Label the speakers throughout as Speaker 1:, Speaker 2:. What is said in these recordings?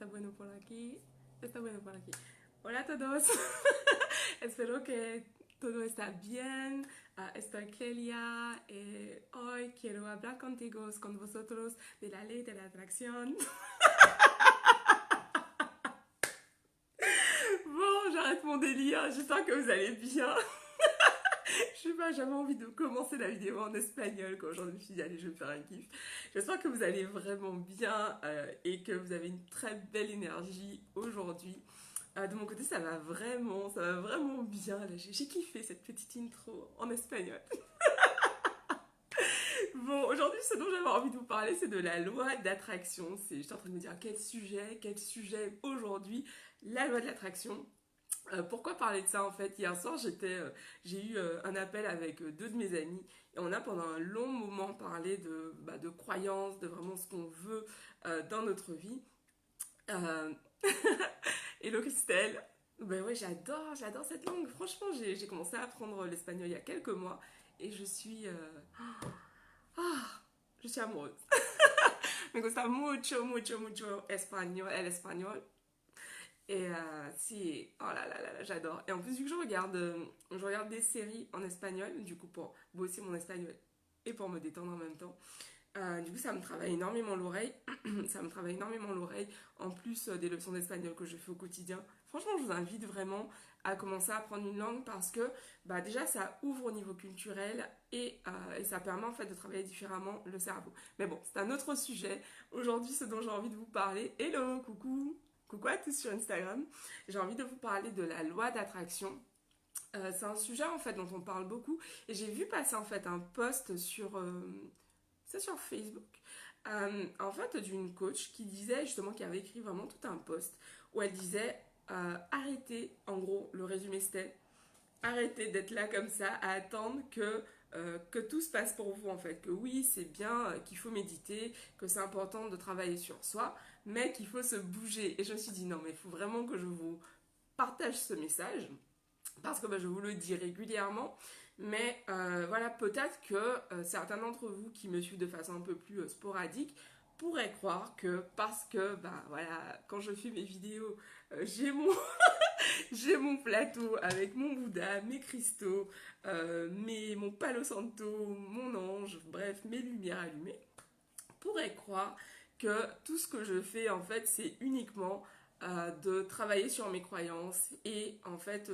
Speaker 1: está bueno por aquí, está bueno por aquí. Hola a todos, espero que todo está bien. Estoy Kelia y hoy quiero hablar contigo, con vosotros, de la ley de la atracción. Bon, j'arrête mon délire, j'espère que vous allez bien. Je sais pas, j'avais envie de commencer la vidéo en espagnol quand je me suis dit allez je vais faire un kiff. J'espère que vous allez vraiment bien et que vous avez une très belle énergie aujourd'hui. De mon côté ça va vraiment bien. J'ai kiffé cette petite intro en espagnol. Bon, aujourd'hui ce dont j'avais envie de vous parler c'est de la loi d'attraction. J'étais en train de me dire quel sujet aujourd'hui, la loi de l'attraction. Pourquoi parler de ça en fait? Hier soir j'ai eu un appel avec deux de mes amis et on a pendant un long moment parlé de croyances, de vraiment ce qu'on veut dans notre vie. Euh... Hello Christelle. Ben ouais, j'adore cette langue. Franchement, j'ai commencé à apprendre l'espagnol il y a quelques mois et ah, je suis amoureuse. Me gusta mucho el español. Et si, oh là, j'adore. Et en plus, vu que je regarde des séries en espagnol, du coup, pour bosser mon espagnol et pour me détendre en même temps, du coup, ça me travaille énormément l'oreille. Ça me travaille énormément l'oreille, en plus des leçons d'espagnol que je fais au quotidien. Franchement, je vous invite vraiment à commencer à apprendre une langue parce que déjà, ça ouvre au niveau culturel et ça permet en fait de travailler différemment le cerveau. Mais bon, c'est un autre sujet. Aujourd'hui, ce dont j'ai envie de vous parler. Hello, coucou! Coucou à tous sur Instagram. J'ai envie de vous parler de la loi d'attraction. C'est un sujet en fait dont on parle beaucoup et j'ai vu passer en fait un post sur Facebook en fait d'une coach qui disait justement qui avait écrit vraiment tout un post où elle disait arrêtez, en gros le résumé c'était arrêtez d'être là comme ça à attendre que tout se passe pour vous en fait, que oui c'est bien, qu'il faut méditer, que c'est important de travailler sur soi, mais qu'il faut se bouger. Et je me suis dit non mais il faut vraiment que je vous partage ce message, parce que je vous le dis régulièrement, mais voilà, peut-être que certains d'entre vous qui me suivent de façon un peu plus sporadique pourraient croire que parce que voilà, quand je fais mes vidéos, j'ai mon j'ai mon plateau avec mon Bouddha, mes cristaux, mon Palo Santo, mon ange, bref, mes lumières allumées, pourrait croire que tout ce que je fais en fait c'est uniquement de travailler sur mes croyances et en fait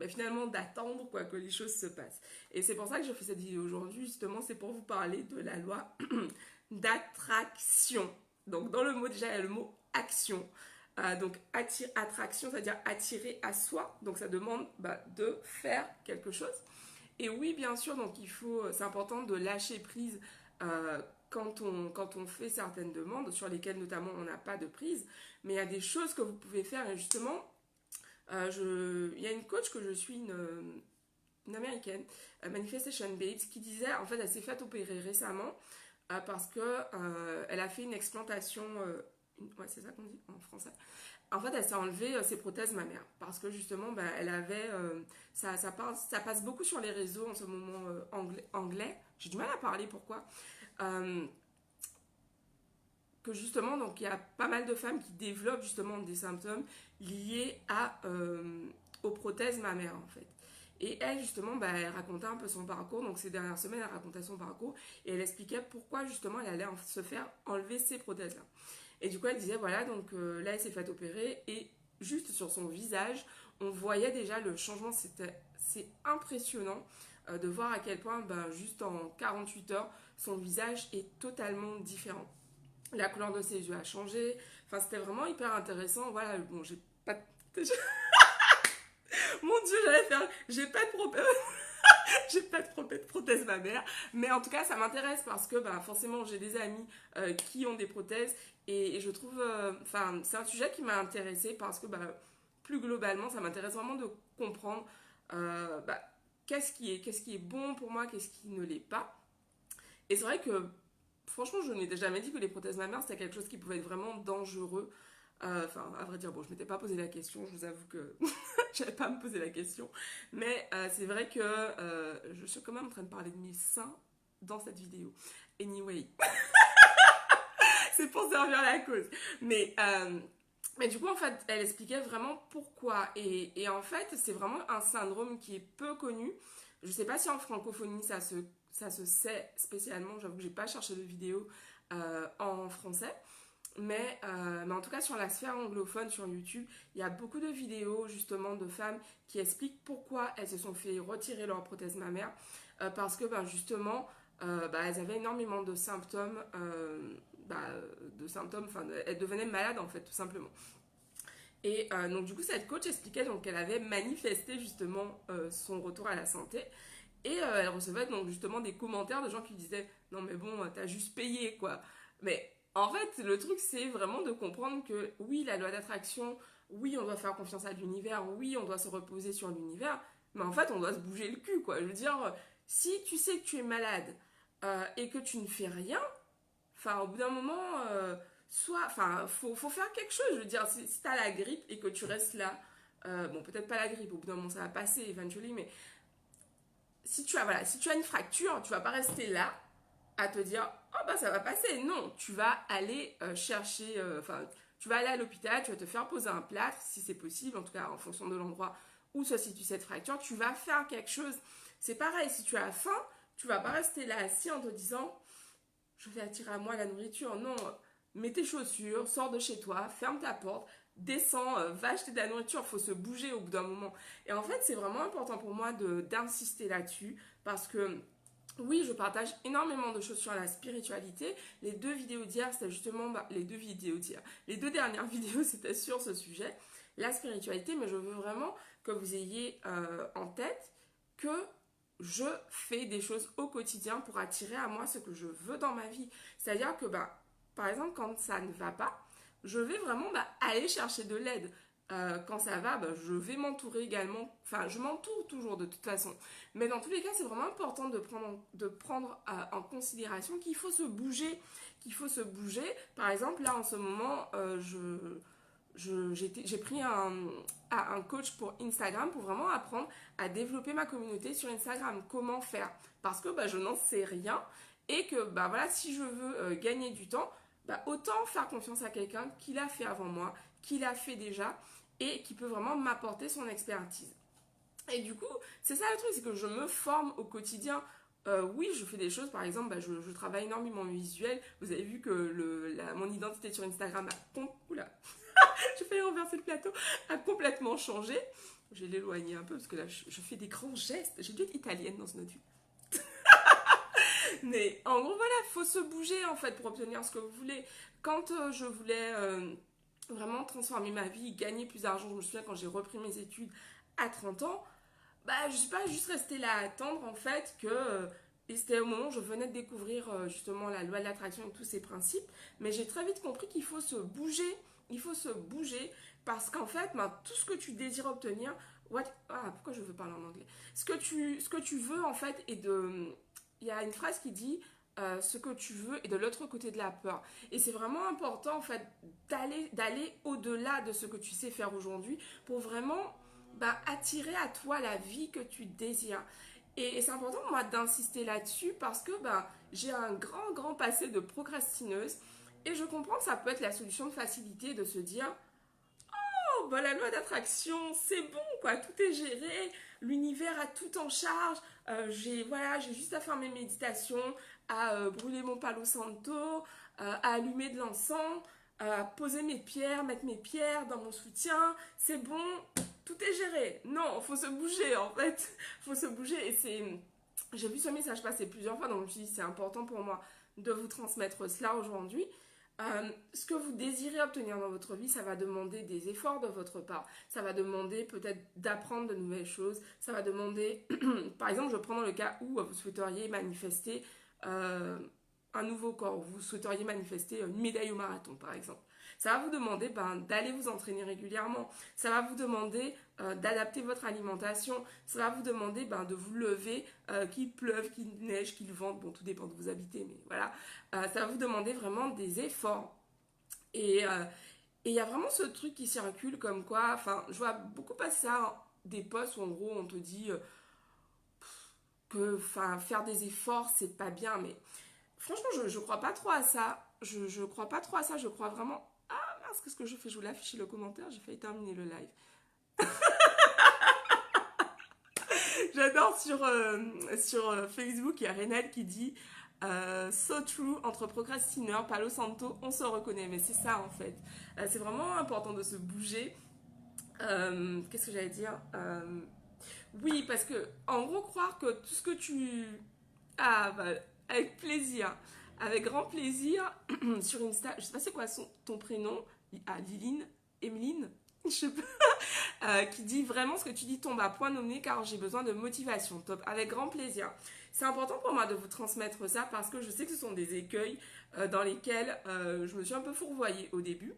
Speaker 1: finalement d'attendre quoi que les choses se passent. Et c'est pour ça que je fais cette vidéo aujourd'hui, justement c'est pour vous parler de la loi d'attraction. Donc dans le mot déjà il y a le mot action. Donc attraction, c'est-à-dire attirer à soi, donc ça demande de faire quelque chose. Et oui bien sûr, donc c'est important de lâcher prise quand on fait certaines demandes sur lesquelles notamment on n'a pas de prise, mais il y a des choses que vous pouvez faire. Et justement il y a une coach que je suis, une américaine, Manifestation Babes, qui disait en fait elle s'est fait opérer récemment parce que elle a fait une explantation ouais, c'est ça qu'on dit en français. En fait, elle s'est enlevé ses prothèses mammaires parce que justement, elle avait ça passe beaucoup sur les réseaux en ce moment anglais. J'ai du mal à parler. Pourquoi que justement, donc il y a pas mal de femmes qui développent justement des symptômes liés aux prothèses mammaires en fait. Et elle justement, elle racontait un peu son parcours. Donc ces dernières semaines, elle racontait son parcours et elle expliquait pourquoi justement elle allait se faire enlever ces prothèses là. Et du coup, elle disait, voilà, donc là, elle s'est fait opérer et juste sur son visage, on voyait déjà le changement. C'est impressionnant de voir à quel point, juste en 48 heures, son visage est totalement différent. La couleur de ses yeux a changé. Enfin, c'était vraiment hyper intéressant. Voilà, bon, j'ai pas de... Mon Dieu, j'allais faire... J'ai pas de problème. J'ai pas de prothèse mammaire, mais en tout cas ça m'intéresse parce que forcément j'ai des amis qui ont des prothèses et je trouve, c'est un sujet qui m'a intéressée parce que plus globalement ça m'intéresse vraiment de comprendre qu'est-ce qui est bon pour moi, qu'est-ce qui ne l'est pas. Et c'est vrai que franchement je n'ai jamais dit que les prothèses mammaires c'était quelque chose qui pouvait être vraiment dangereux. À vrai dire, bon, je m'étais pas posé la question, je vous avoue que j'avais pas à me poser la question, mais c'est vrai que je suis quand même en train de parler de mes seins dans cette vidéo. Anyway, C'est pour servir la cause. Mais, euh, mais du coup, en fait, elle expliquait vraiment pourquoi. Et en fait, c'est vraiment un syndrome qui est peu connu. Je sais pas si en francophonie, ça se sait spécialement. J'avoue que j'ai pas cherché de vidéo en français. Mais en tout cas, sur la sphère anglophone, sur YouTube, il y a beaucoup de vidéos justement de femmes qui expliquent pourquoi elles se sont fait retirer leur prothèse mammaire. Parce que ben, justement, elles avaient énormément de symptômes, enfin, elles devenaient malades en fait, tout simplement. Et donc du coup, cette coach expliquait donc qu'elle avait manifesté justement son retour à la santé. Et elle recevait donc justement des commentaires de gens qui disaient non mais bon, t'as juste payé quoi. Mais en fait, le truc c'est vraiment de comprendre que oui, la loi d'attraction, oui, on doit faire confiance à l'univers, oui, on doit se reposer sur l'univers, mais en fait, on doit se bouger le cul quoi. Je veux dire, si tu sais que tu es malade et que tu ne fais rien, enfin, au bout d'un moment, faut faire quelque chose. Je veux dire, si t'as la grippe et que tu restes là, bon, peut-être pas la grippe, au bout d'un moment, ça va passer, eventually, mais si tu as une fracture, tu vas pas rester là à te dire, oh bah ça va passer. Non, tu vas aller chercher, tu vas aller à l'hôpital, tu vas te faire poser un plâtre, si c'est possible, en tout cas en fonction de l'endroit où se situe cette fracture, tu vas faire quelque chose. C'est pareil, si tu as faim, tu vas pas rester là assis en te disant, je vais attirer à moi la nourriture. Non, mets tes chaussures, sors de chez toi, ferme ta porte, descends, va acheter de la nourriture. Il faut se bouger au bout d'un moment. Et en fait, c'est vraiment important pour moi d'insister là-dessus parce que oui, je partage énormément de choses sur la spiritualité. Les deux vidéos d'hier, c'était justement les deux vidéos d'hier. Les deux dernières vidéos, c'était sur ce sujet, la spiritualité, mais je veux vraiment que vous ayez en tête que je fais des choses au quotidien pour attirer à moi ce que je veux dans ma vie. C'est-à-dire que, par exemple, quand ça ne va pas, je vais vraiment aller chercher de l'aide. Quand ça va, je vais m'entourer également. Enfin, je m'entoure toujours de toute façon. Mais dans tous les cas, c'est vraiment important de prendre en considération qu'il faut se bouger. Qu'il faut se bouger. Par exemple, là, en ce moment, j'ai pris un coach pour Instagram pour vraiment apprendre à développer ma communauté sur Instagram. Comment faire? Parce que je n'en sais rien et que voilà, si je veux gagner du temps, autant faire confiance à quelqu'un qui l'a fait avant moi, qui l'a fait déjà et qui peut vraiment m'apporter son expertise. Et du coup, c'est ça le truc, c'est que je me forme au quotidien. Oui, je fais des choses, par exemple, je travaille énormément en visuel. Vous avez vu que mon identité sur Instagram Oula, j'ai failli renverser le plateau, a complètement changé. Je vais l'éloigner un peu parce que là, je fais des grands gestes. J'ai dû être italienne dans une autre vie. Mais en gros, voilà, il faut se bouger en fait pour obtenir ce que vous voulez. Quand je voulais vraiment transformer ma vie, gagner plus d'argent, je me souviens quand j'ai repris mes études à 30 ans, je suis pas juste restée là à attendre en fait que et c'était au moment où je venais de découvrir justement la loi de l'attraction et tous ces principes, mais j'ai très vite compris qu'il faut se bouger, il faut se bouger parce qu'en fait, tout ce que tu désires obtenir, pourquoi je veux parler en anglais? Ce que tu veux en fait est de, il y a une phrase qui dit ce que tu veux est de l'autre côté de la peur. Et c'est vraiment important en fait d'aller au-delà de ce que tu sais faire aujourd'hui pour vraiment attirer à toi la vie que tu désires. Et c'est important moi d'insister là-dessus parce que j'ai un grand passé de procrastineuse et je comprends que ça peut être la solution de facilité de se dire oh, la loi d'attraction, c'est bon, quoi, tout est géré, l'univers a tout en charge, j'ai juste à faire mes méditations, à brûler mon palo santo, à allumer de l'encens, à poser mes pierres, mettre mes pierres dans mon soutien, c'est bon, tout est géré. Non, faut se bouger en fait, faut se bouger et j'ai vu ce message passer plusieurs fois, donc je me suis dit c'est important pour moi de vous transmettre cela aujourd'hui. Ce que vous désirez obtenir dans votre vie, ça va demander des efforts de votre part. Ça va demander peut-être d'apprendre de nouvelles choses. Ça va demander, par exemple, je prends dans le cas où vous souhaiteriez manifester un nouveau corps, vous souhaiteriez manifester une médaille au marathon, par exemple. Ça va vous demander d'aller vous entraîner régulièrement. Ça va vous demander d'adapter votre alimentation. Ça va vous demander de vous lever, qu'il pleuve, qu'il neige, qu'il vente. Bon, tout dépend de où vous habitez, mais voilà. Ça va vous demander vraiment des efforts. Et il y a vraiment ce truc qui circule comme quoi, enfin, je vois beaucoup passer ça, des posts où en gros on te dit que faire des efforts c'est pas bien, mais franchement je crois pas trop à ça. je crois pas trop à ça, je crois vraiment... Ah mince, qu'est-ce que je fais? Je vous l'affiche le commentaire, j'ai failli terminer le live. J'adore sur Facebook, il y a Renal qui dit So true, entre procrastineurs, Palo Santo, on se reconnaît. Mais c'est ça en fait. C'est vraiment important de se bouger. Qu'est-ce que j'allais dire Oui, parce que en gros, croire que tout ce que tu... Ah, bah, avec plaisir. Avec grand plaisir, sur Insta, je sais pas c'est quoi ton prénom. Ah, Liline, Emeline, je sais pas. Qui dit vraiment ce que tu dis tombe à point nommé car j'ai besoin de motivation. Top, avec grand plaisir. C'est important pour moi de vous transmettre ça parce que je sais que ce sont des écueils dans lesquels je me suis un peu fourvoyée au début.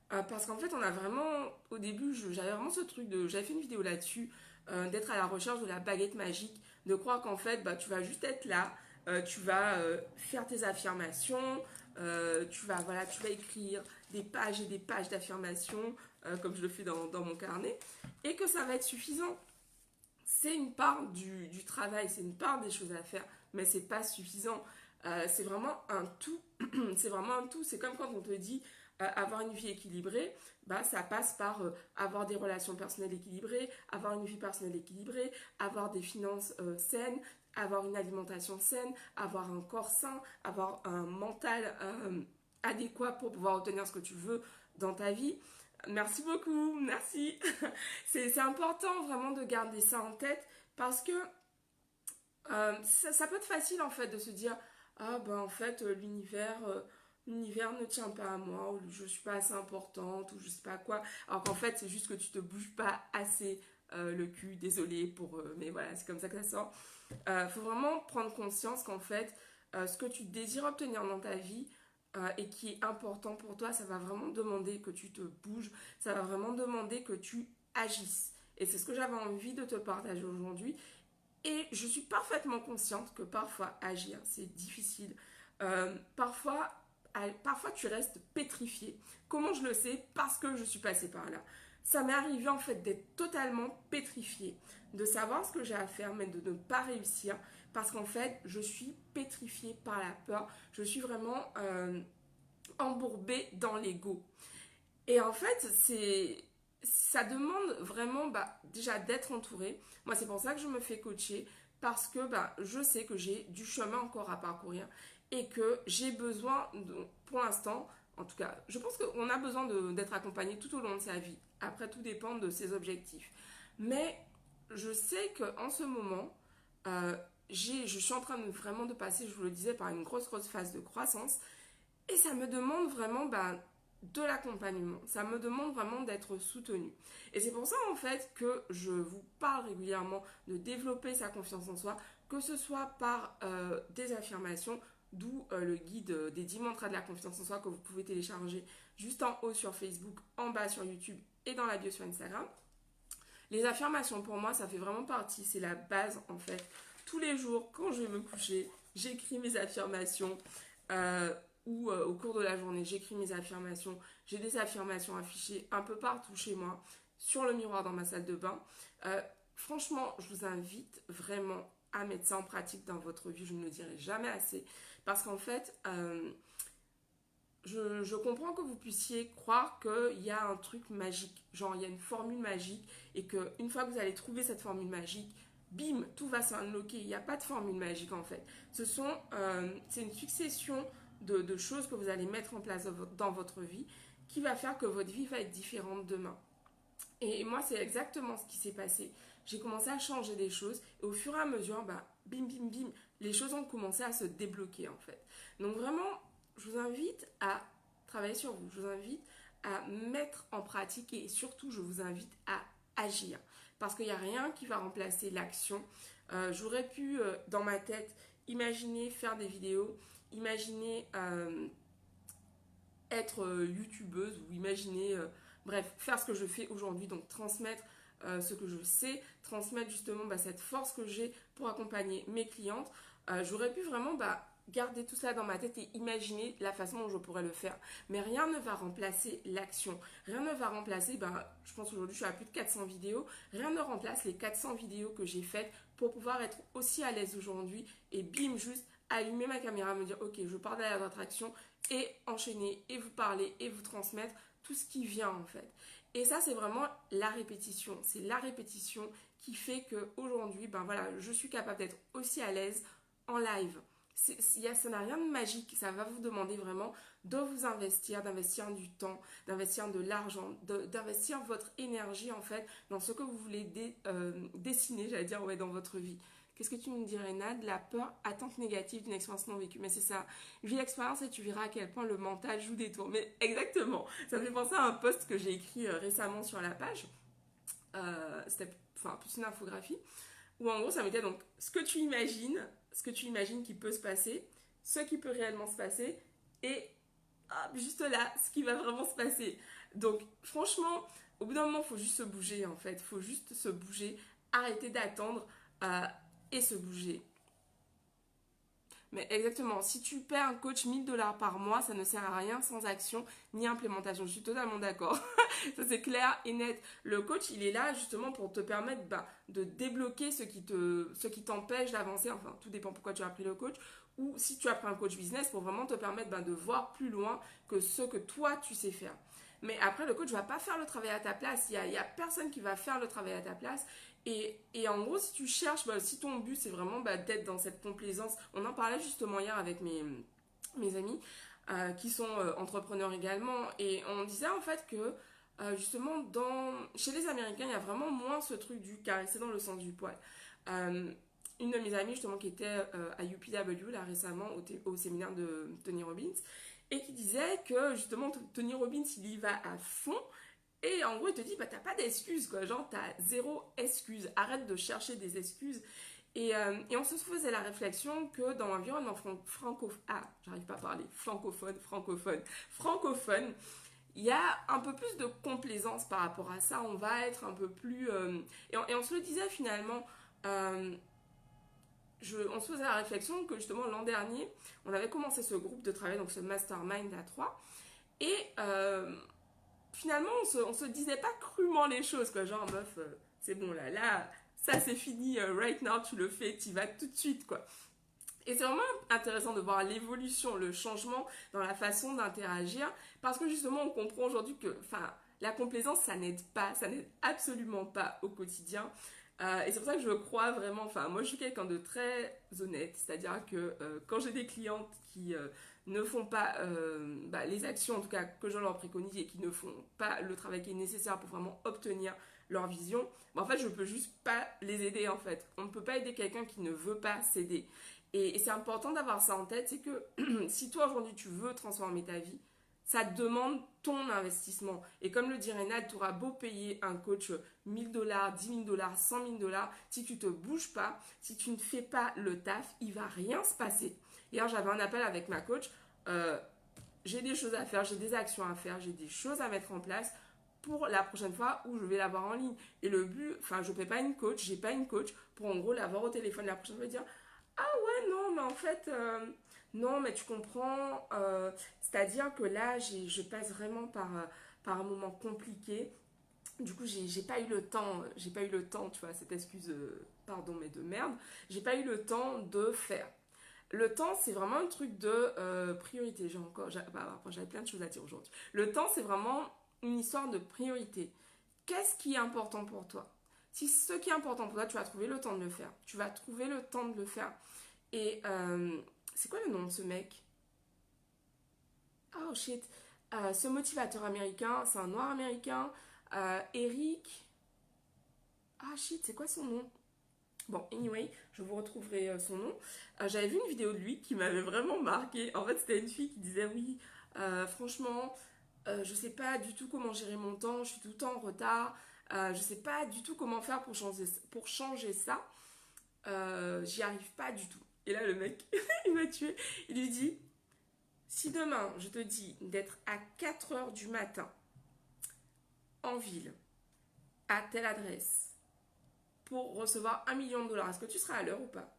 Speaker 1: Parce qu'en fait, on a vraiment, au début, j'avais vraiment ce truc de, j'avais fait une vidéo là-dessus, d'être à la recherche de la baguette magique, de croire qu'en fait, bah, tu vas juste être là, tu vas faire tes affirmations, voilà, tu vas écrire des pages et des pages d'affirmations, comme je le fais dans mon carnet, et que ça va être suffisant. C'est une part du travail, c'est une part des choses à faire, mais c'est pas suffisant. C'est vraiment un tout. C'est vraiment un tout. C'est comme quand on te dit avoir une vie équilibrée, bah, ça passe par avoir des relations personnelles équilibrées, avoir une vie personnelle équilibrée, avoir des finances saines, avoir une alimentation saine, avoir un corps sain, avoir un mental adéquat pour pouvoir obtenir ce que tu veux dans ta vie. Merci beaucoup, merci. C'est important vraiment de garder ça en tête parce que ça peut être facile en fait de se dire ah ben en fait l'univers ne tient pas à moi ou je suis pas assez importante ou je sais pas quoi. Alors qu'en fait c'est juste que tu te bouges pas assez le cul, désolé pour mais voilà c'est comme ça que ça sort. Faut vraiment prendre conscience qu'en fait ce que tu désires obtenir dans ta vie et qui est important pour toi, ça va vraiment demander que tu te bouges, ça va vraiment demander que tu agisses. Et c'est ce que j'avais envie de te partager aujourd'hui. Et je suis parfaitement consciente que parfois agir, c'est difficile. Parfois, tu restes pétrifié. Comment je le sais? Parce que je suis passée par là. Ça m'est arrivé en fait d'être totalement pétrifiée, de savoir ce que j'ai à faire, mais de ne pas réussir. Parce qu'en fait, je suis pétrifiée par la peur. Je suis vraiment embourbée dans l'ego. Et en fait, ça demande vraiment bah, déjà d'être entouré. Moi, c'est pour ça que je me fais coacher parce que bah, je sais que j'ai du chemin encore à parcourir et que j'ai besoin, pour l'instant, en tout cas, je pense qu'on a besoin d'être accompagné tout au long de sa vie. Après, tout dépend de ses objectifs. Mais je sais qu'en ce moment, euh, je suis en train vraiment de passer, je vous le disais, par une grosse phase de croissance et ça me demande vraiment bah, de l'accompagnement. Ça me demande vraiment d'être soutenue. Et c'est pour ça en fait que je vous parle régulièrement de développer sa confiance en soi, que ce soit par des affirmations, d'où le guide des 10 mantras de la confiance en soi que vous pouvez télécharger juste en haut sur Facebook, en bas sur YouTube et dans la bio sur Instagram. Les affirmations pour moi ça fait vraiment partie, c'est la base en fait. Tous les jours quand je vais me coucher, j'écris mes affirmations. Ou au cours de la journée, j'écris mes affirmations. J'ai des affirmations affichées un peu partout chez moi, sur le miroir dans ma salle de bain. Franchement, je vous invite vraiment à mettre ça en pratique dans votre vie. Je ne le dirai jamais assez. Parce qu'en fait, je comprends que vous puissiez croire qu'il y a un truc magique. Genre, il y a une formule magique. Et qu'une fois que vous allez trouver cette formule magique, bim, tout va s'unlocker. Il n'y a pas de formule magique en fait. C'est une succession de choses que vous allez mettre en place dans votre vie qui va faire que votre vie va être différente demain. Et moi, c'est exactement ce qui s'est passé. J'ai commencé à changer des choses et au fur et à mesure, bah, bim, bim, bim, les choses ont commencé à se débloquer en fait. Donc vraiment, je vous invite à travailler sur vous. Je vous invite à mettre en pratique et surtout, je vous invite à agir. Parce qu'il n'y a rien qui va remplacer l'action. J'aurais pu, dans ma tête, imaginer faire des vidéos, imaginer être youtubeuse ou imaginer, bref, faire ce que je fais aujourd'hui, donc transmettre ce que je sais, transmettre justement bah, cette force que j'ai pour accompagner mes clientes. J'aurais pu vraiment bah, garder tout cela dans ma tête et imaginer la façon dont je pourrais le faire. Mais rien ne va remplacer l'action. Rien ne va remplacer, bah, je pense qu'aujourd'hui je suis à plus de 400 vidéos, rien ne remplace les 400 vidéos que j'ai faites pour pouvoir être aussi à l'aise aujourd'hui et bim, juste allumer ma caméra, me dire ok, je pars de la loi d'attraction et enchaîner et vous parler et vous transmettre tout ce qui vient en fait. Et ça, c'est vraiment la répétition. C'est la répétition qui fait qu'aujourd'hui, ben voilà, je suis capable d'être aussi à l'aise en live. Ça n'a rien de magique, ça va vous demander vraiment de vous investir, d'investir du temps, d'investir de l'argent, d'investir votre énergie en fait dans ce que vous voulez dessiner, j'allais dire, ouais, dans votre vie. Qu'est-ce que tu me dirais, Nad? La peur, attente négative d'une expérience non vécue. Mais c'est ça, vis l'expérience et tu verras à quel point le mental joue des tours. Mais exactement, ça me fait penser à un post que j'ai écrit récemment sur la page. C'était enfin, plus une infographie où en gros ça mettait donc ce que tu imagines qui peut se passer, ce qui peut réellement se passer et juste là, ce qui va vraiment se passer. Donc franchement, au bout d'un moment, il faut juste se bouger en fait, il faut juste se bouger, arrêter d'attendre euh, et se bouger. Mais exactement, si tu paies un coach 1 000 $ par mois, ça ne sert à rien sans action ni implémentation. Je suis totalement d'accord. Ça c'est clair et net. Le coach, il est là justement pour te permettre de débloquer ce qui t'empêche d'avancer. Enfin, tout dépend pourquoi tu as pris le coach. Ou si tu as pris un coach business pour vraiment te permettre de voir plus loin que ce que toi tu sais faire. Mais après, le coach ne va pas faire le travail à ta place. Il y a personne qui va faire le travail à ta place. Et en gros, si tu cherches, si ton but c'est vraiment d'être dans cette complaisance, on en parlait justement hier avec mes amis qui sont entrepreneurs également, et on disait en fait que justement chez les Américains, il y a vraiment moins ce truc du caresser dans le sens du poil. Euh, une de mes amies justement qui était à UPW là récemment au séminaire de Tony Robbins et qui disait que justement Tony Robbins il y va à fond. Et en gros, il te dit, t'as pas d'excuses, quoi. Genre, t'as zéro excuse. Arrête de chercher des excuses. Et on se faisait la réflexion que dans l'environnement francophone, j'arrive pas à parler, francophone, il y a un peu plus de complaisance par rapport à ça. On va être un peu plus... et on se le disait finalement, on se faisait la réflexion que justement l'an dernier, on avait commencé ce groupe de travail, donc ce mastermind à 3. Et finalement, on se disait pas crûment les choses, quoi. Genre, meuf, c'est bon, là, ça c'est fini, right now, tu le fais, tu vas tout de suite, quoi. Et c'est vraiment intéressant de voir l'évolution, le changement dans la façon d'interagir, parce que justement, on comprend aujourd'hui que, enfin, la complaisance, ça n'aide pas, ça n'aide absolument pas au quotidien. Et c'est pour ça que je crois vraiment, enfin, moi je suis quelqu'un de très honnête, c'est-à-dire que quand j'ai des clientes qui ne font pas les actions en tout cas que je leur préconise et qui ne font pas le travail qui est nécessaire pour vraiment obtenir leur vision, en fait je peux juste pas les aider en fait. On ne peut pas aider quelqu'un qui ne veut pas s'aider. Et c'est important d'avoir ça en tête, c'est que si toi aujourd'hui tu veux transformer ta vie, ça demande ton investissement. Et comme le dit Reynald, tu auras beau payer un coach 1 000 $, 10 000 $, 100 000 $, si tu te bouges pas, si tu ne fais pas le taf, il va rien se passer. Hier, j'avais un appel avec ma coach. J'ai des choses à faire, j'ai des actions à faire, j'ai des choses à mettre en place pour la prochaine fois où je vais l'avoir en ligne. Et le but, enfin, je ne fais pas une coach, j'ai pas une coach pour en gros l'avoir au téléphone la prochaine fois et dire ah ouais, non, mais en fait, non, mais tu comprends, c'est-à-dire que là, je passe vraiment par un moment compliqué. Du coup, j'ai pas eu le temps, tu vois, cette excuse, pardon, mais de merde, j'ai pas eu le temps de faire. Le temps, c'est vraiment un truc de priorité. J'avais plein de choses à dire aujourd'hui. Le temps, c'est vraiment une histoire de priorité. Qu'est-ce qui est important pour toi? Si ce qui est important pour toi, tu vas trouver le temps de le faire. Tu vas trouver le temps de le faire. Et c'est quoi le nom de ce mec? Oh shit. Ce motivateur américain, c'est un noir américain. Eric. Ah shit, c'est quoi son nom? Bon, anyway, je vous retrouverai son nom. J'avais vu une vidéo de lui qui m'avait vraiment marqué. En fait, c'était une fille qui disait oui, franchement, je sais pas du tout comment gérer mon temps, je suis tout le temps en retard. Je sais pas du tout comment faire pour changer ça. J'y arrive pas du tout. Et là, le mec, il m'a tué. Il lui dit, si demain, je te dis d'être à 4 heures du matin, en ville, à telle adresse, pour recevoir 1 million de $, est-ce que tu seras à l'heure ou pas?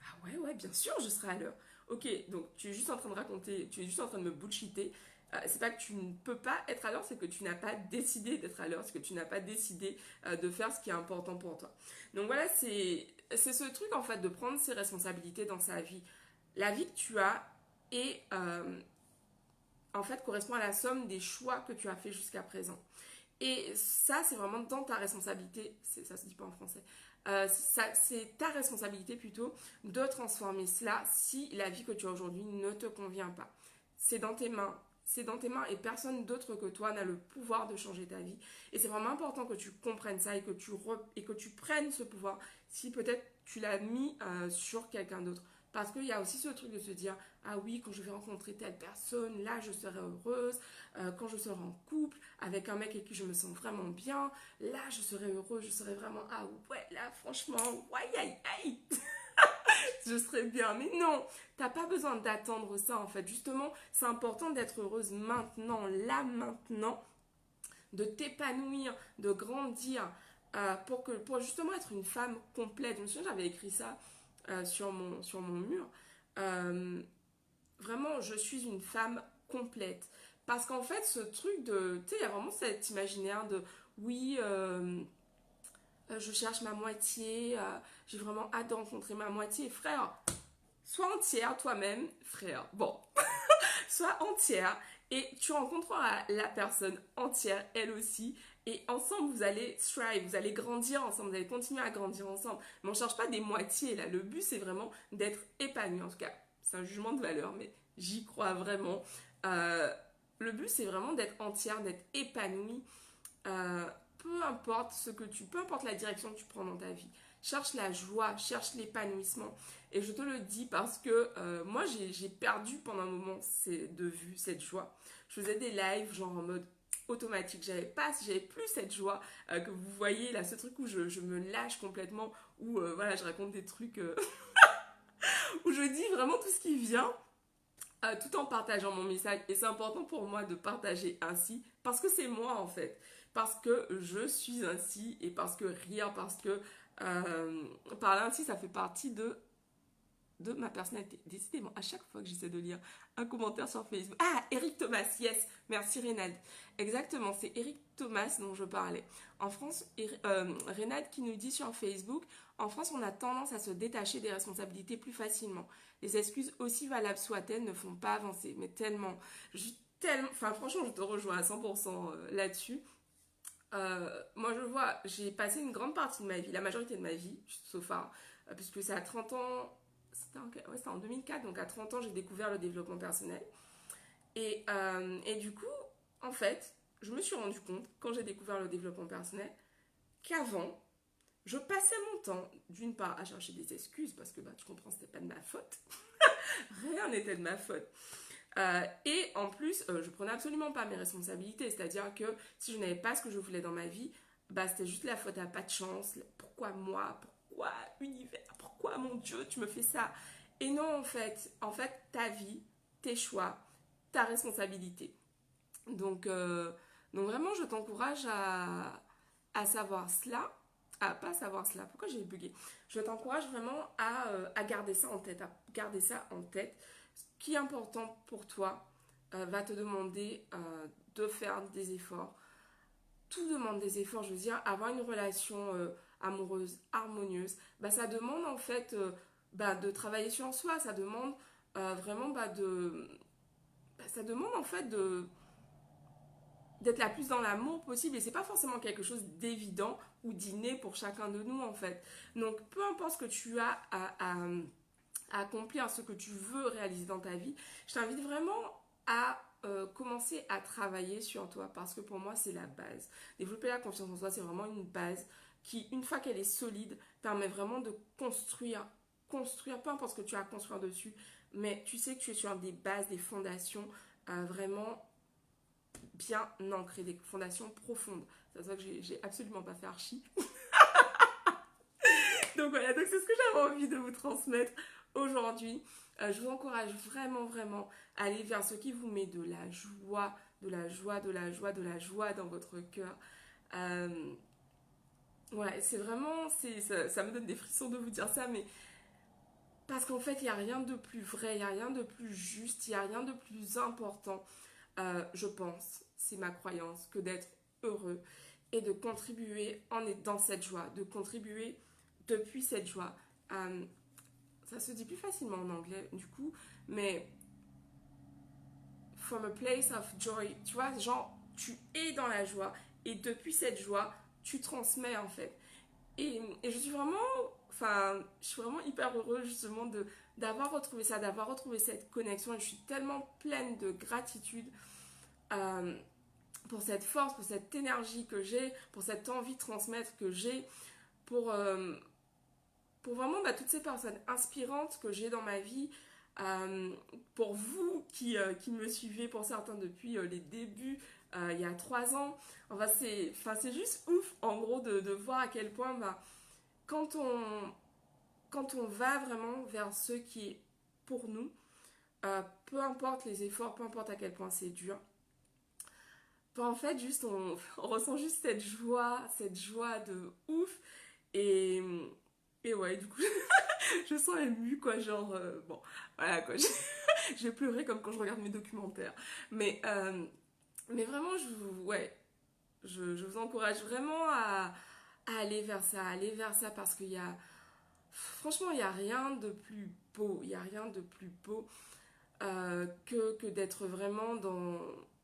Speaker 1: Ah ouais, ouais, bien sûr, je serai à l'heure. Ok, donc tu es juste en train de raconter, tu es juste en train de me bullshiter. C'est pas que tu ne peux pas être à l'heure, c'est que tu n'as pas décidé d'être à l'heure, c'est que tu n'as pas décidé de faire ce qui est important pour toi. Donc voilà, c'est ce truc en fait de prendre ses responsabilités dans sa vie. La vie que tu as est, en fait, correspond à la somme des choix que tu as fait jusqu'à présent. Et ça, c'est vraiment dans ta responsabilité, ça se dit pas en français, c'est ta responsabilité plutôt de transformer cela si la vie que tu as aujourd'hui ne te convient pas. C'est dans tes mains. C'est dans tes mains et personne d'autre que toi n'a le pouvoir de changer ta vie. Et c'est vraiment important que tu comprennes ça et que tu prennes ce pouvoir si peut-être tu l'as mis sur quelqu'un d'autre. Parce qu'il y a aussi ce truc de se dire, ah oui, quand je vais rencontrer telle personne, là je serai heureuse. Quand je serai en couple avec un mec avec qui je me sens vraiment bien, là je serai heureuse, je serai vraiment, ah ouais, là franchement, ouais, aïe, aïe, je serai bien. Mais non, t'as pas besoin d'attendre ça en fait. Justement, c'est important d'être heureuse maintenant, là maintenant, de t'épanouir, de grandir, pour justement être une femme complète. Je me souviens, j'avais écrit ça sur mon mur. Euh, Vraiment, je suis une femme complète. Parce qu'en fait, ce truc de... Tu sais, il y a vraiment cet imaginaire de... Oui, je cherche ma moitié, j'ai vraiment hâte de rencontrer ma moitié. Frère, sois entière toi-même, frère. Bon, sois entière et tu rencontreras la personne entière, elle aussi. Et ensemble, vous allez thrive, vous allez grandir ensemble, vous allez continuer à grandir ensemble. Mais on ne cherche pas des moitiés là. Le but, c'est vraiment d'être épanoui. En tout cas, c'est un jugement de valeur, mais j'y crois vraiment. Euh, le but, c'est vraiment d'être entière, d'être épanouie. Euh, peu importe la direction que tu prends dans ta vie. Cherche la joie, cherche l'épanouissement. Et je te le dis parce que moi, j'ai perdu pendant un moment de vue cette joie. Je faisais des lives genre en mode automatique. J'avais plus cette joie que vous voyez là, ce truc où je me lâche complètement, où voilà, je raconte des trucs, où je dis vraiment tout ce qui vient tout en partageant mon message. Et c'est important pour moi de partager ainsi parce que c'est moi en fait. Parce que je suis ainsi et parce que rire, parce que parler ainsi, ça fait partie de ma personnalité. Décidément, à chaque fois que j'essaie de lire un commentaire sur Facebook. Ah, Eric Thomas, yes, merci Reynald. Exactement, c'est Eric Thomas dont je parlais. En France, Reynald qui nous dit sur Facebook, en France, on a tendance à se détacher des responsabilités plus facilement. Les excuses, aussi valables soient-elles, ne font pas avancer. Mais tellement, enfin franchement, je te rejoins à 100% là-dessus. Moi, je vois, j'ai passé une grande partie de ma vie, la majorité de ma vie, sauf puisque c'est à 30 ans, c'était en 2004, donc à 30 ans, j'ai découvert le développement personnel. Et du coup, en fait, je me suis rendu compte, quand j'ai découvert le développement personnel, qu'avant, je passais mon temps, d'une part, à chercher des excuses, parce que bah, tu comprends, c'était pas de ma faute. Rien n'était de ma faute. Et en plus, je prenais absolument pas mes responsabilités. C'est-à-dire que si je n'avais pas ce que je voulais dans ma vie, bah, c'était juste la faute à pas de chance. Pourquoi moi? Pourquoi univers? Pourquoi mon Dieu, tu me fais ça? Et non, en fait, ta vie, tes choix, ta responsabilité. Donc, euh, donc vraiment, je t'encourage à savoir cela. À pas savoir cela. Pourquoi j'ai bugué? Je t'encourage vraiment à garder ça en tête. À garder ça en tête. Ce qui est important pour toi va te demander de faire des efforts. Tout demande des efforts. Je veux dire, avoir une relation amoureuse, harmonieuse, bah, ça demande en fait bah, de travailler sur soi. Ça demande vraiment ça demande en fait d'être la plus dans l'amour possible et c'est pas forcément quelque chose d'évident ou d'inné pour chacun de nous en fait. Donc peu importe ce que tu as à accomplir, ce que tu veux réaliser dans ta vie, je t'invite vraiment à commencer à travailler sur toi parce que pour moi c'est la base. Développer la confiance en soi c'est vraiment une base qui une fois qu'elle est solide permet vraiment de construire peu importe ce que tu as à construire dessus mais tu sais que tu es sur des bases, des fondations vraiment bien ancrées, des fondations profondes. C'est ça que j'ai absolument pas fait archi. Donc voilà, donc c'est ce que j'avais envie de vous transmettre aujourd'hui. Je vous encourage vraiment, vraiment à aller vers ce qui vous met de la joie, de la joie, de la joie, de la joie dans votre cœur. Euh, ouais, c'est vraiment, ça me donne des frissons de vous dire ça, mais parce qu'en fait, il n'y a rien de plus vrai, il n'y a rien de plus juste, il n'y a rien de plus important, je pense, c'est ma croyance, que d'être heureux et de contribuer dans cette joie, de contribuer depuis cette joie. ça se dit plus facilement en anglais du coup, mais from a place of joy, tu vois, genre tu es dans la joie et depuis cette joie, tu transmets en fait. Et je suis vraiment, enfin, je suis vraiment hyper heureuse justement d'avoir retrouvé ça, d'avoir retrouvé cette connexion et je suis tellement pleine de gratitude euh, pour cette force, pour cette énergie que j'ai, pour cette envie de transmettre que j'ai, pour, euh, pour vraiment toutes ces personnes inspirantes que j'ai dans ma vie, euh, pour vous qui me suivez pour certains depuis les débuts, il y a 3 ans. C'est juste ouf en gros de voir à quel point quand, on, quand on va vraiment vers ce qui est pour nous, peu importe les efforts, peu importe à quel point c'est dur, en fait juste on ressent juste cette joie de ouf et, et ouais du coup je sens émue quoi, genre bon voilà quoi, j'ai pleuré comme quand je regarde mes documentaires, mais vraiment je vous encourage vraiment à aller vers ça parce qu'il y a franchement il y a rien de plus beau, il y a rien de plus beau que d'être vraiment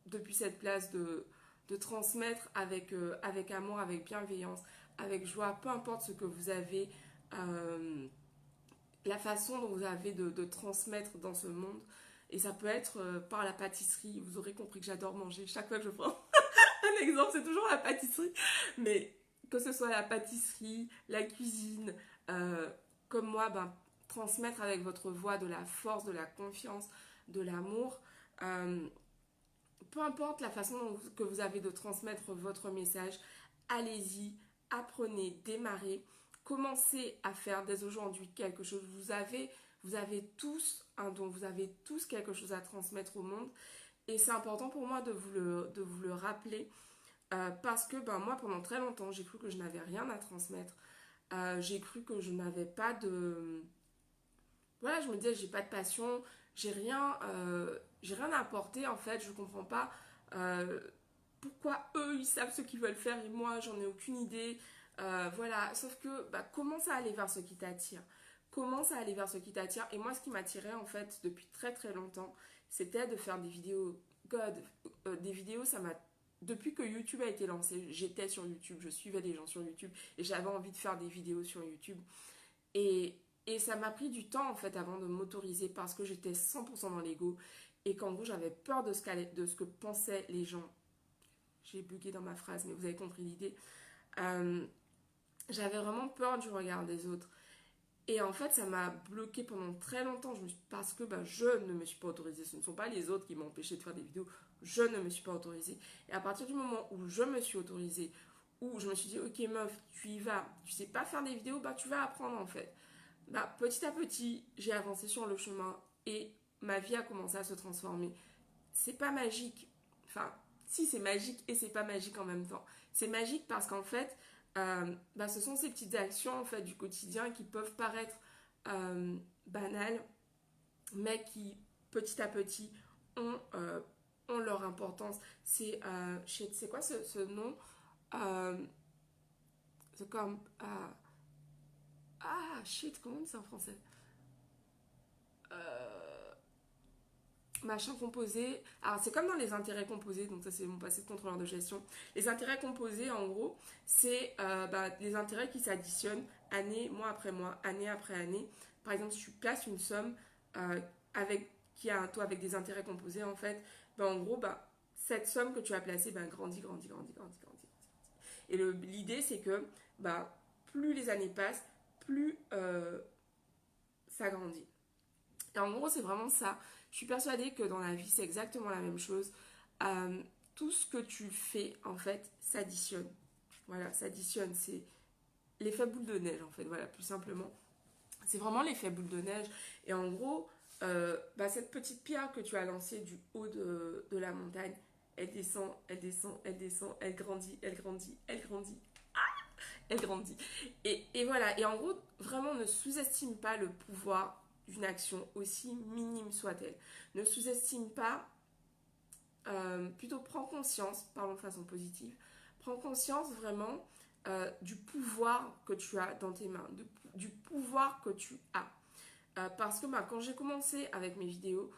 Speaker 1: depuis cette place de transmettre avec amour, avec bienveillance, avec joie, peu importe ce que vous avez, euh, la façon dont vous avez de transmettre dans ce monde. Et ça peut être par la pâtisserie. Vous aurez compris que j'adore manger. Chaque fois que je prends un exemple, c'est toujours la pâtisserie. Mais que ce soit la pâtisserie, la cuisine, euh, comme moi, transmettre avec votre voix de la force, de la confiance, de l'amour. Euh, Peu importe la façon que vous avez de transmettre votre message, allez-y, apprenez, démarrez, commencez à faire dès aujourd'hui quelque chose. Vous avez tous un don, vous avez tous quelque chose à transmettre au monde. Et c'est important pour moi de vous le rappeler parce que moi, pendant très longtemps, j'ai cru que je n'avais rien à transmettre. J'ai cru que je n'avais pas de... Voilà, je me disais, j'ai pas de passion, j'ai rien à apporter en fait, je comprends pas euh, pourquoi eux ils savent ce qu'ils veulent faire et moi j'en ai aucune idée. Voilà, sauf que commence à aller vers ce qui t'attire. Commence à aller vers ce qui t'attire. Et moi, ce qui m'attirait en fait depuis très très longtemps, c'était de faire des vidéos. God, des vidéos, ça m'a. Depuis que YouTube a été lancé, j'étais sur YouTube, je suivais les gens sur YouTube et j'avais envie de faire des vidéos sur YouTube. Et, et ça m'a pris du temps en fait avant de m'autoriser parce que j'étais 100% dans l'ego et qu'en gros j'avais peur de ce que pensaient les gens. J'ai bugué dans ma phrase, mais vous avez compris l'idée. Euh, J'avais vraiment peur du regard des autres. Et en fait, ça m'a bloqué pendant très longtemps parce que je ne me suis pas autorisée. Ce ne sont pas les autres qui m'ont empêché de faire des vidéos. Je ne me suis pas autorisée. Et à partir du moment où je me suis autorisée, où je me suis dit, ok meuf, tu y vas, tu sais pas faire des vidéos, tu vas apprendre en fait. Petit à petit, j'ai avancé sur le chemin et ma vie a commencé à se transformer. C'est pas magique. Enfin, si c'est magique et c'est pas magique en même temps. C'est magique parce qu'en fait, ce sont ces petites actions en fait du quotidien qui peuvent paraître banales, mais qui petit à petit ont leur importance. C'est quoi ce nom C'est comme shit, comment on dit ça en français euh, Machin composé. Alors, c'est comme dans les intérêts composés, donc ça, c'est mon passé de contrôleur de gestion. Les intérêts composés, en gros, c'est les intérêts qui s'additionnent mois après mois, année après année. Par exemple, si tu places une somme euh, qui a un taux avec des intérêts composés, en fait, en gros, cette somme que tu as placée grandit, grandit, grandit, grandit, grandit. Et l'idée, c'est que plus les années passent, plus ça grandit. Et en gros, c'est vraiment ça. Je suis persuadée que dans la vie, c'est exactement la même chose. Euh, Tout ce que tu fais, en fait, s'additionne. Voilà, s'additionne. C'est l'effet boule de neige, en fait. Voilà, plus simplement. C'est vraiment l'effet boule de neige. Et en gros, cette petite pierre que tu as lancée du haut de la montagne, elle descend, elle descend, elle descend, elle grandit, elle grandit, elle grandit, elle grandit. Et voilà, et en gros, vraiment ne sous-estime pas le pouvoir d'une action, aussi minime soit-elle. Ne sous-estime pas, plutôt prends conscience, parlons de façon positive, prends conscience vraiment du pouvoir que tu as dans tes mains, du pouvoir que tu as. Parce que bah, quand j'ai commencé avec mes vidéos,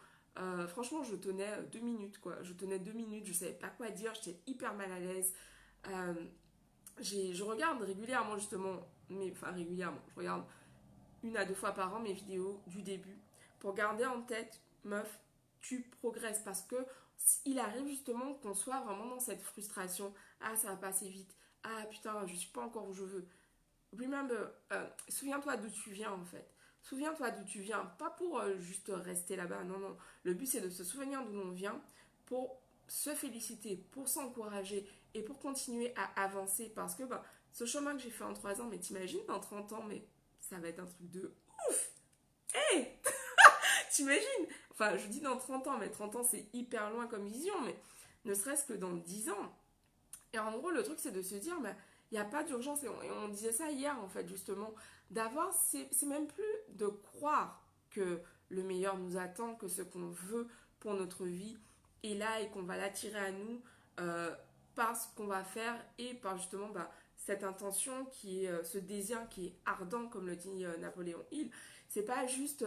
Speaker 1: franchement, je tenais 2 minutes, quoi. Je tenais 2 minutes, je savais pas quoi dire, j'étais hyper mal à l'aise. Euh, je regarde régulièrement, justement, enfin régulièrement, je regarde 1 à 2 fois par an mes vidéos du début pour garder en tête, meuf, tu progresses parce que il arrive justement qu'on soit vraiment dans cette frustration. Ah, ça va pas assez vite. Ah, putain, je suis pas encore où je veux. Remember, souviens-toi d'où tu viens en fait. Souviens-toi d'où tu viens, pas pour juste rester là-bas. Non, non. Le but c'est de se souvenir d'où l'on vient pour se féliciter, pour s'encourager et pour continuer à avancer. Parce que bah, ce chemin que j'ai fait en 3 ans, mais t'imagines dans 30 ans, mais ça va être un truc de ouf! Hé! Hey, t'imagines? Enfin, je dis dans 30 ans, mais 30 ans c'est hyper loin comme vision, mais ne serait-ce que dans 10 ans. Et en gros, le truc, c'est de se dire, bah, il n'y a pas d'urgence. Et on disait ça hier, en fait, justement. D'avoir, c'est même plus de croire que le meilleur nous attend, que ce qu'on veut pour notre vie est là et qu'on va l'attirer à nous euh, par ce qu'on va faire et par justement bah, cette intention qui est, ce désir qui est ardent, comme le dit Napoléon Hill. C'est pas juste,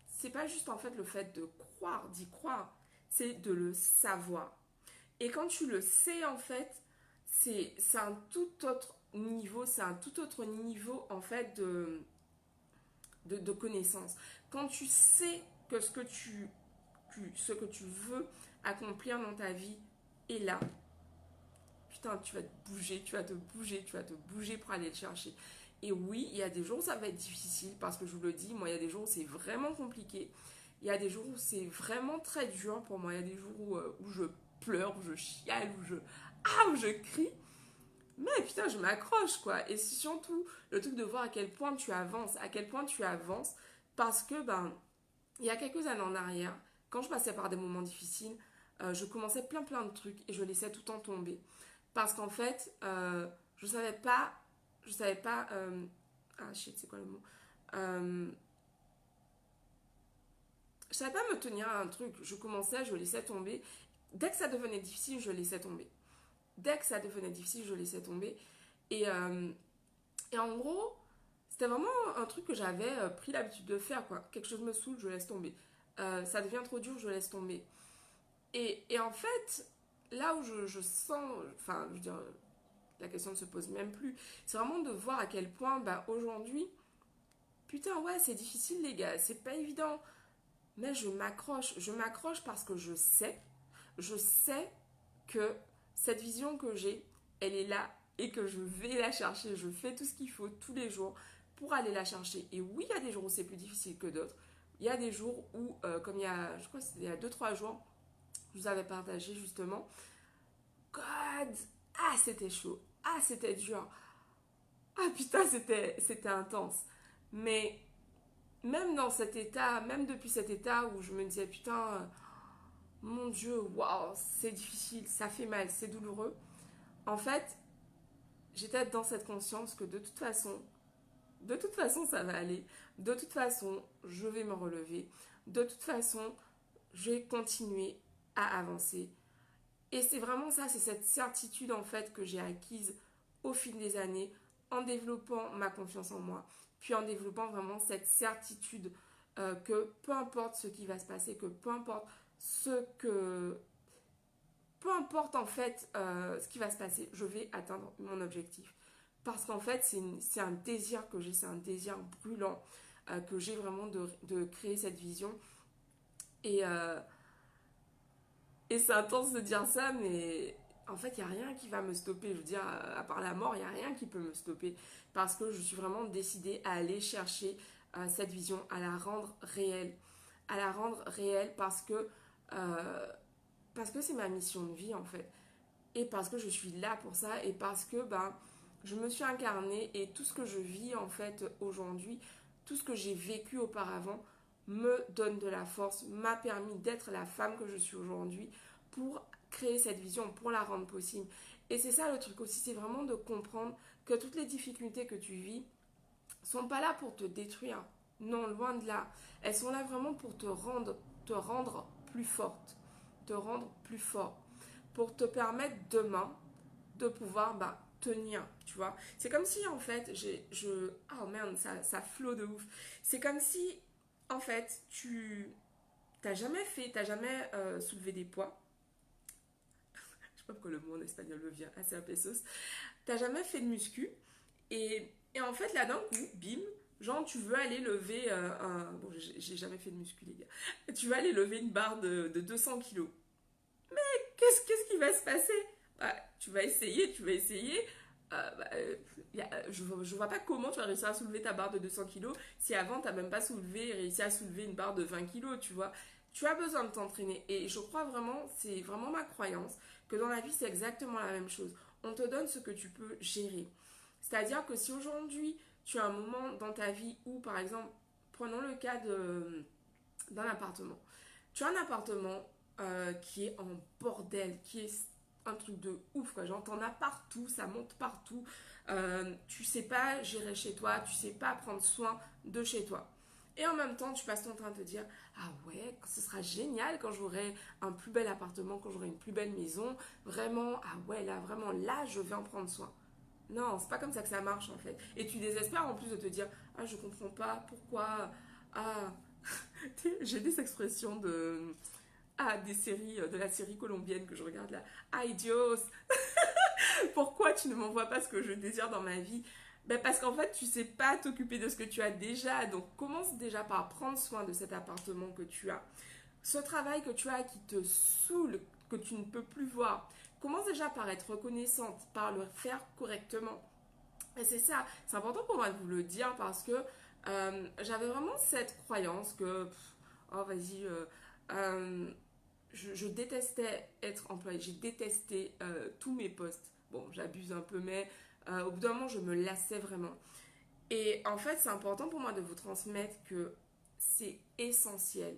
Speaker 1: c'est pas juste en fait le fait de croire, d'y croire, c'est de le savoir. Et quand tu le sais, en fait, c'est un tout autre niveau, c'est un tout autre niveau, en fait, de connaissance. Quand tu sais que ce que tu veux accomplir dans ta vie est là, putain, tu vas te bouger, tu vas te bouger, tu vas te bouger pour aller le chercher. Et oui, il y a des jours où ça va être difficile, parce que je vous le dis, moi, il y a des jours où c'est vraiment compliqué. Il y a des jours où c'est vraiment très dur pour moi. Il y a des jours où je pleure, où je chiale, où je crie. Mais putain, je m'accroche, quoi. Et c'est surtout le truc de voir à quel point tu avances, parce que, ben, il y a quelques années en arrière, quand je passais par des moments difficiles, je commençais plein de trucs et je laissais tout le temps tomber. Parce qu'en fait, je savais pas, ah shit, c'est quoi le mot? Euh, je savais pas me tenir à un truc. Je commençais, je laissais tomber. Dès que ça devenait difficile, je laissais tomber. Dès que ça devenait difficile, je laissais tomber. Et, euh, et en gros, c'était vraiment un truc que j'avais pris l'habitude de faire, quoi. Quelque chose me saoule, je laisse tomber. Ça devient trop dur, je laisse tomber. Et en fait, là où je sens, enfin, je veux dire, la question ne se pose même plus, c'est vraiment de voir à quel point, bah, aujourd'hui, putain, ouais, c'est difficile, les gars, c'est pas évident. Mais je m'accroche parce que je sais que cette vision que j'ai, elle est là et que je vais la chercher. Je fais tout ce qu'il faut tous les jours pour aller la chercher. Et oui, il y a des jours où c'est plus difficile que d'autres. Il y a des jours où, comme il y a, je crois que c'était il y a 2 3 jours, je vous avais partagé justement, God, ah c'était chaud, ah c'était dur, ah putain c'était intense. Mais même dans cet état, même depuis cet état où je me disais putain, mon Dieu, waouh, c'est difficile, ça fait mal, c'est douloureux. En fait, j'étais dans cette conscience que de toute façon, ça va aller. De toute façon, je vais me relever. De toute façon, je vais continuer à avancer. Et c'est vraiment ça, c'est cette certitude en fait que j'ai acquise au fil des années en développant ma confiance en moi, puis en développant vraiment cette certitude que peu importe ce qui va se passer, que ce que peu importe en fait ce qui va se passer, je vais atteindre mon objectif. Parce qu'en fait, c'est un désir que j'ai, c'est un désir brûlant que j'ai vraiment de créer cette vision. Et, euh, et c'est intense de dire ça, mais en fait, il n'y a rien qui va me stopper. Je veux dire, à part la mort, il n'y a rien qui peut me stopper. Parce que je suis vraiment décidée à aller chercher cette vision, à la rendre réelle. À la rendre réelle euh, parce que c'est ma mission de vie en fait. Et parce que je suis là pour ça et parce que ben, je me suis incarnée et tout ce que je vis en fait aujourd'hui, tout ce que j'ai vécu auparavant me donne de la force, m'a permis d'être la femme que je suis aujourd'hui pour créer cette vision, pour la rendre possible. Et c'est ça le truc aussi, c'est vraiment de comprendre que toutes les difficultés que tu vis sont pas là pour te détruire. Non, loin de là. Elles sont là vraiment pour te rendre plus forte, te rendre plus fort pour te permettre demain de pouvoir bah, tenir, tu vois. C'est comme si en fait, oh merde, ça flot de ouf. C'est comme si en fait, tu t'as jamais t'as jamais soulevé des poids. Je sais pas pourquoi le mot en espagnol me vient assez à pesos. T'as jamais fait de muscu. Et en fait, là d'un coup, bim, genre tu veux aller lever un... Bon, j'ai jamais fait de muscu, les gars. Tu veux aller lever une barre de 200 kilos. Qu'est-ce qui va se passer? Bah, tu vas essayer. Je vois pas comment tu vas réussir à soulever ta barre de 200 kilos si avant t'as même pas réussi à soulever une barre de 20 kilos, tu vois. Tu as besoin de t'entraîner et je crois vraiment, c'est vraiment ma croyance, que dans la vie c'est exactement la même chose. On te donne ce que tu peux gérer. C'est-à-dire que si aujourd'hui tu as un moment dans ta vie où, par exemple, prenons le cas d'un appartement. Tu as un appartement qui est en bordel, qui est un truc de ouf, quoi. Genre, t'en as partout, ça monte partout. Tu sais pas gérer chez toi, tu sais pas prendre soin de chez toi. Et en même temps, tu passes ton temps à te dire, ah ouais, ce sera génial quand j'aurai un plus bel appartement, quand j'aurai une plus belle maison. Vraiment, ah ouais, là, vraiment, là, je vais en prendre soin. Non, c'est pas comme ça que ça marche en fait. Et tu désespères en plus de te dire, ah, je comprends pas pourquoi. Ah, j'ai des expressions des séries, de la série colombienne que je regarde là. Ay Dios, pourquoi tu ne m'envoies pas ce que je désire dans ma vie? Ben parce qu'en fait, tu sais pas t'occuper de ce que tu as déjà. Donc, commence déjà par prendre soin de cet appartement que tu as. Ce travail que tu as qui te saoule, que tu ne peux plus voir. Commence déjà par être reconnaissante, par le faire correctement. Et c'est ça, c'est important pour moi de vous le dire parce que j'avais vraiment cette croyance que, oh vas-y, je détestais être employée, j'ai détesté tous mes postes. Bon, j'abuse un peu, mais au bout d'un moment, je me lassais vraiment. Et en fait, c'est important pour moi de vous transmettre que c'est essentiel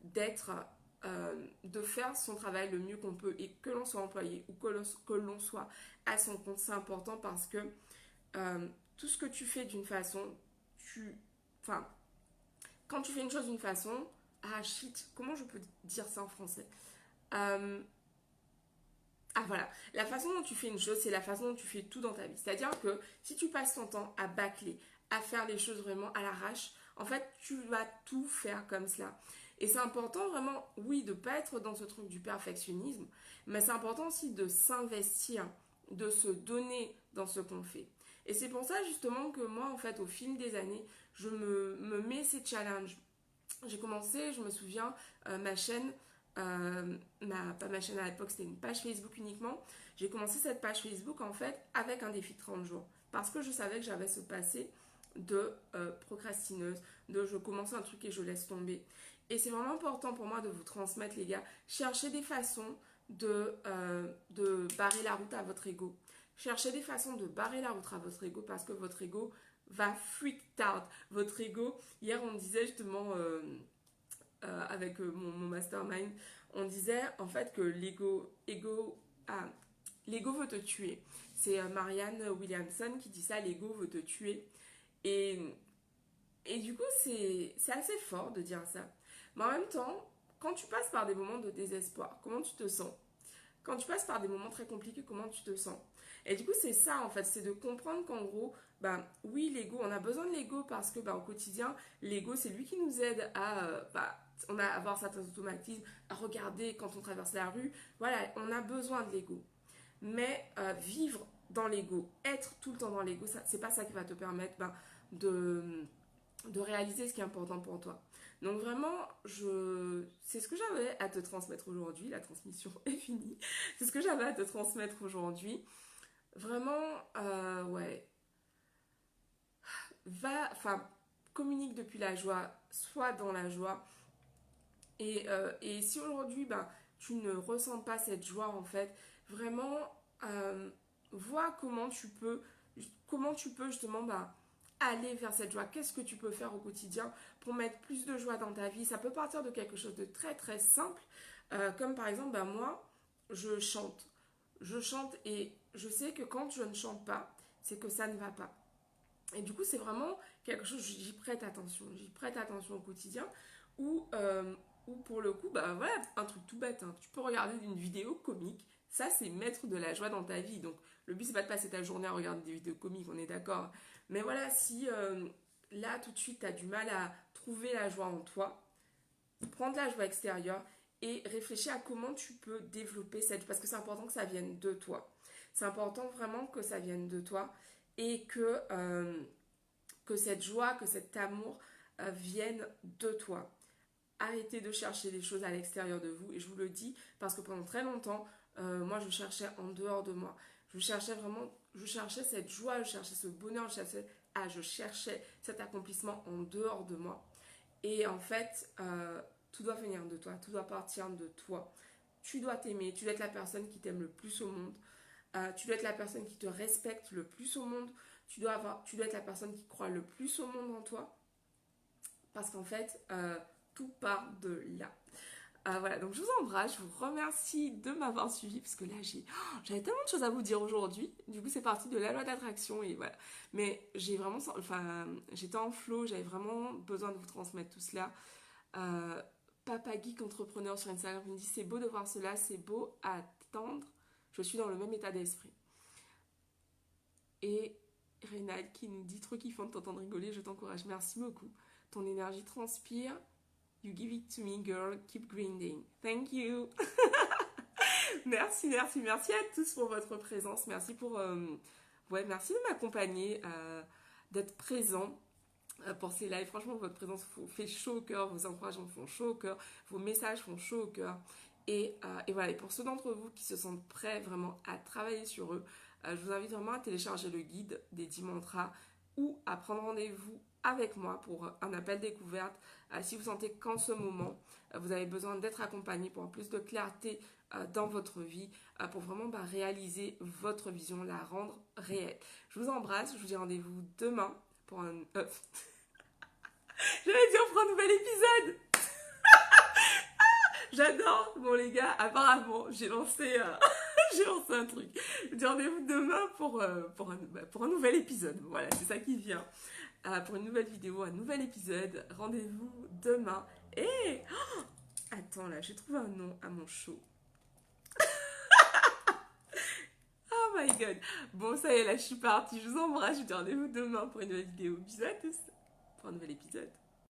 Speaker 1: d'être, de faire son travail le mieux qu'on peut et que l'on soit employé ou que l'on soit à son compte, c'est important parce que tout ce que tu fais d'une façon, tu, enfin, quand tu fais une chose d'une façon, ah shit, comment je peux dire ça en français? Euh, ah voilà, la façon dont tu fais une chose, c'est la façon dont tu fais tout dans ta vie. C'est-à-dire que si tu passes ton temps à bâcler, à faire les choses vraiment à l'arrache, en fait, tu vas tout faire comme cela. Et c'est important vraiment, oui, de ne pas être dans ce truc du perfectionnisme, mais c'est important aussi de s'investir, de se donner dans ce qu'on fait. Et c'est pour ça justement que moi, en fait, au fil des années, me mets ces challenges. J'ai commencé, je me souviens, ma chaîne, pas ma chaîne à l'époque, c'était une page Facebook uniquement. J'ai commencé cette page Facebook en fait avec un défi de 30 jours. Parce que je savais que j'avais ce passé de procrastineuse, de je commence un truc et je laisse tomber. Et c'est vraiment important pour moi de vous transmettre, les gars. Cherchez des façons de barrer la route à votre ego. Cherchez des façons de barrer la route à votre ego parce que votre ego va freak out. Votre ego, hier on disait justement avec mon mastermind, on disait en fait que l'ego veut te tuer. C'est Marianne Williamson qui dit ça, l'ego veut te tuer. Et, et du coup, c'est assez fort de dire ça. Mais en même temps, quand tu passes par des moments de désespoir, comment tu te sens? Quand tu passes par des moments très compliqués, comment tu te sens? Et du coup, c'est ça en fait, c'est de comprendre qu'en gros, ben oui, l'ego, on a besoin de l'ego parce que ben, au quotidien, l'ego, c'est lui qui nous aide à on a à avoir certains automatismes, à regarder quand on traverse la rue. Voilà, on a besoin de l'ego. Mais vivre dans l'ego, être tout le temps dans l'ego, c'est pas ça qui va te permettre de, de réaliser ce qui est important pour toi. Donc vraiment, c'est ce que j'avais à te transmettre aujourd'hui. La transmission est finie. C'est ce que j'avais à te transmettre aujourd'hui. Vraiment, ouais. Communique depuis la joie, sois dans la joie. Et si aujourd'hui, ben, tu ne ressens pas cette joie, en fait, vraiment, vois comment tu peux justement aller vers cette joie. Qu'est-ce que tu peux faire au quotidien pour mettre plus de joie dans ta vie? Ça peut partir de quelque chose de très très simple, comme par exemple, ben, moi, je chante. Je chante et je sais que quand je ne chante pas, c'est que ça ne va pas. Et du coup, c'est vraiment quelque chose, j'y prête attention. J'y prête attention au quotidien où, où pour le coup, bah voilà, un truc tout bête, hein. Tu peux regarder une vidéo comique. Ça, c'est mettre de la joie dans ta vie. Donc, le but, c'est pas de passer ta journée à regarder des vidéos comiques, on est d'accord. Mais voilà, si là, tout de suite, tu as du mal à trouver la joie en toi, prendre la joie extérieure et réfléchir à comment tu peux développer cette... Parce que c'est important que ça vienne de toi. C'est important vraiment que ça vienne de toi et que cette joie, que cet amour vienne de toi. Arrêtez de chercher des choses à l'extérieur de vous. Et je vous le dis parce que pendant très longtemps, moi, je cherchais en dehors de moi. Je cherchais cette joie, je cherchais ce bonheur, je cherchais cet accomplissement en dehors de moi. Et en fait, tout doit venir de toi, tout doit partir de toi. Tu dois t'aimer, tu dois être la personne qui t'aime le plus au monde. Tu dois être la personne qui te respecte le plus au monde. Tu dois être la personne qui croit le plus au monde en toi. Parce qu'en fait, tout part de là. Voilà, donc je vous embrasse, je vous remercie de m'avoir suivi parce que là j'avais tellement de choses à vous dire aujourd'hui. Du coup, c'est parti de la loi d'attraction et voilà. Mais j'étais en flow, j'avais vraiment besoin de vous transmettre tout cela. Papa Geek Entrepreneur sur Instagram me dit c'est beau de voir cela, c'est beau à attendre. Je suis dans le même état d'esprit. Et Rénal qui nous dit trop kiffant de t'entendre rigoler, je t'encourage. Merci beaucoup. Ton énergie transpire. You give it to me, girl. Keep grinding. Thank you. Merci à tous pour votre présence. Merci merci de m'accompagner, d'être présent pour ces lives. Franchement, votre présence fait chaud au cœur, vos encouragements font chaud au cœur, vos messages font chaud au cœur. Et voilà, et pour ceux d'entre vous qui se sentent prêts vraiment à travailler sur eux, je vous invite vraiment à télécharger le guide des 10 mantras ou à prendre rendez-vous avec moi pour un appel découverte. Si vous sentez qu'en ce moment, vous avez besoin d'être accompagné pour plus de clarté dans votre vie, pour vraiment réaliser votre vision, la rendre réelle. Je vous embrasse, je vous dis rendez-vous demain pour un... J'allais dire pour un nouvel épisode. J'adore. Bon les gars, apparemment, j'ai lancé un truc. Je vous dis rendez-vous demain pour un nouvel épisode. Voilà, c'est ça qui vient. Pour une nouvelle vidéo, un nouvel épisode. Rendez-vous demain. Et... attends, là, j'ai trouvé un nom à mon show. Oh my god. Bon, ça y est, là, je suis partie. Je vous embrasse. Je vous dis rendez-vous demain pour une nouvelle vidéo. Bisous à tous. Pour un nouvel épisode.